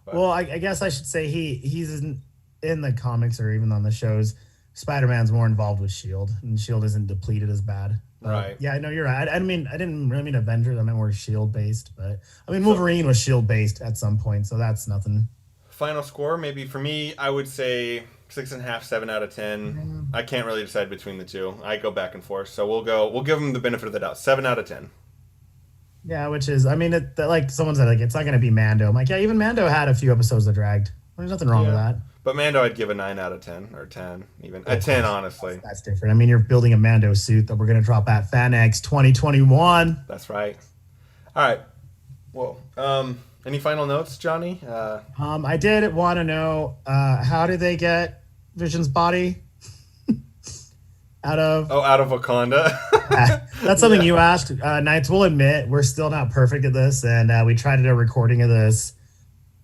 but Well, I guess I should say he's in the comics or even on the shows. Spider-Man's more involved with Shield, and Shield isn't depleted as bad. But right. yeah, I know you're right. I mean, I didn't really mean Avengers. I meant more Shield based. But I mean, So Wolverine was Shield based at some point, so that's nothing. final score, maybe for me, I would say 6.5, 7 out of 10. Yeah, I can't really decide between the two. I go back and forth, so we'll give them the benefit of the doubt. 7 out of 10. yeah, which is, I mean, like someone said, like it's not going to be Mando. I'm like, yeah, even Mando had a few episodes that dragged. There's nothing wrong with Yeah, that. but Mando, I'd give a 9 out of 10 or 10 even Well, a of 10 course, honestly. that's different. I mean, you're building a Mando suit that we're going to drop at FanX 2021. That's right. All right. Well, any final notes, Johnny? I did want to know how did they get Vision's body out of? Out of Wakanda. That's something Yeah. you asked. Knights, will admit we're still not perfect at this, and we tried to do a recording of this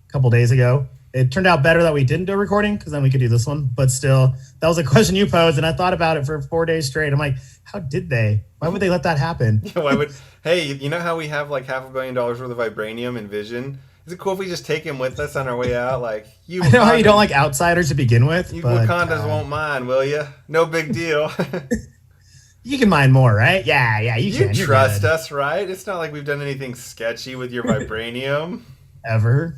a couple days ago. It turned out better that we didn't do a recording because then we could do this one. But still, that was a question you posed, and I thought about it for 4 days straight. I'm like, how did they? Why would they let that happen? Why would? Hey, you know how we have like $500 million worth of vibranium in Vision? Is it cool if we just take him with us on our way out? Like you, I know how you don't Wakandans, like outsiders to begin with, you but Wakandas won't mind, will you? No big deal. you can mine more, right? Yeah, you You can. You're trust good. us, right? It's not like we've done anything sketchy with your vibranium. Ever.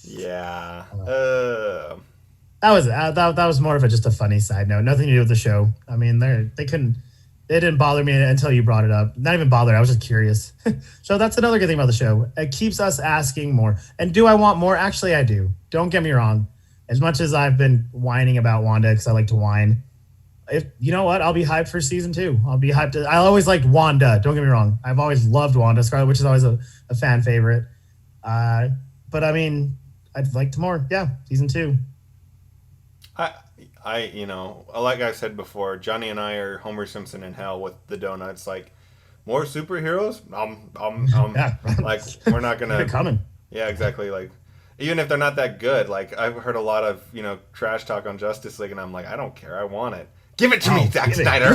Yeah. That was more of just a funny side note. Nothing to do with the show. I mean, they couldn't. It didn't bother me until you brought it up. Not even bothered. I was just curious. So that's another good thing about the show. It keeps us asking more. And do I want more? Actually, I do. Don't get me wrong. As much as I've been whining about Wanda because I like to whine, if you know what, I'll be hyped for season 2. I'll be hyped. I always liked Wanda. Don't get me wrong. I've always loved Wanda. Scarlet, which is always a fan favorite. But I mean, I'd like to more. Yeah, season 2. Like I said before, Johnny and I are Homer Simpson in hell with the donuts. Like, more superheroes? Yeah, Like, we're not keep gonna. it coming. Yeah, exactly. Like, even if they're not that good, like I've heard a lot of trash talk on Justice League, and I'm like, I don't care. I want it. Give it to me, Zack Snyder.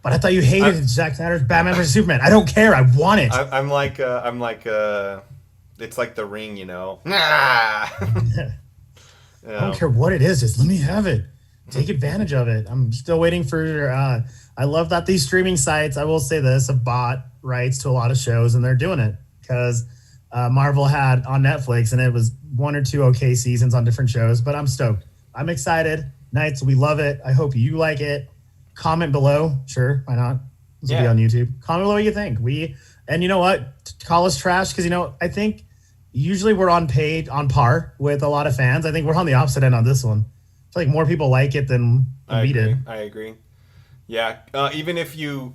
But I thought you hated Zack Snyder's Batman vs Superman. I don't care. I want it. I'm like, it's like The Ring, Nah. I don't care what it is. Just let me have it. Take advantage of it. I'm still waiting for. I love that these streaming sites, I will say this, have bought rights to a lot of shows, and they're doing it because Marvel had on Netflix, and it was 1 or 2 okay seasons on different shows. But I'm stoked. I'm excited. Knights, we love it. I hope you like it. Comment below. Sure, why not? This will be on YouTube. Comment below what you think. And you know what? Call us trash because I think. Usually we're on par with a lot of fans. I think we're on the opposite end on this one. I feel like more people like it than we did. I agree. Yeah. Even if you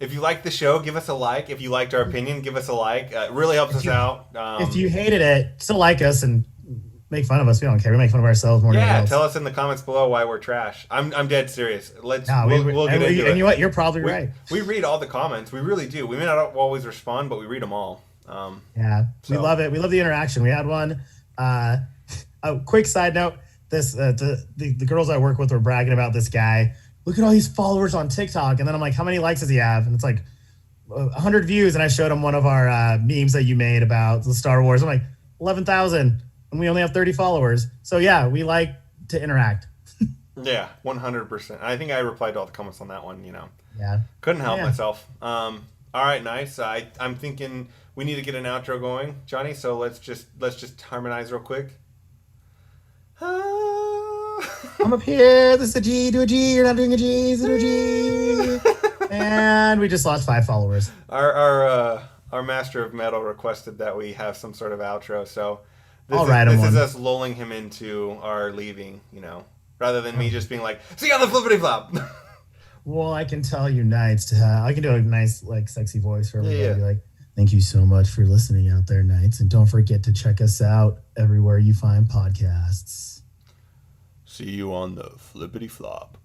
like the show, give us a like. If you liked our opinion, give us a like. It really helps us out. If you hated it, still like us and make fun of us. We don't care. We make fun of ourselves more than anyone else. Tell us in the comments below why we're trash. I'm dead serious. We'll get into it. And you know what? You're probably right. We read all the comments. We really do. We may not always respond, but we read them all. We love it. We love the interaction. We had one. A quick side note: the girls I work with were bragging about this guy. Look at all these followers on TikTok, and then I'm like, how many likes does he have? And it's like 100 views. And I showed him one of our memes that you made about the Star Wars. I'm like 11,000, and we only have 30 followers. So yeah, we like to interact. Yeah, 100%. I think I replied to all the comments on that one. Yeah, couldn't help myself. All right, nice. I'm thinking we need to get an outro going, Johnny. So let's just harmonize real quick. I'm up here. This is a G to a G. You're not doing a G. This is a G. And we just lost 5 followers. Our master of metal requested that we have some sort of outro. So this is us lulling him into our leaving. Rather than me just being like, see you on the flippity flop. Well, I can tell you Knights to have. I can do a nice, like, sexy voice for everybody. Yeah. Be like, thank you so much for listening out there, Knights. And don't forget to check us out everywhere you find podcasts. See you on the flippity flop.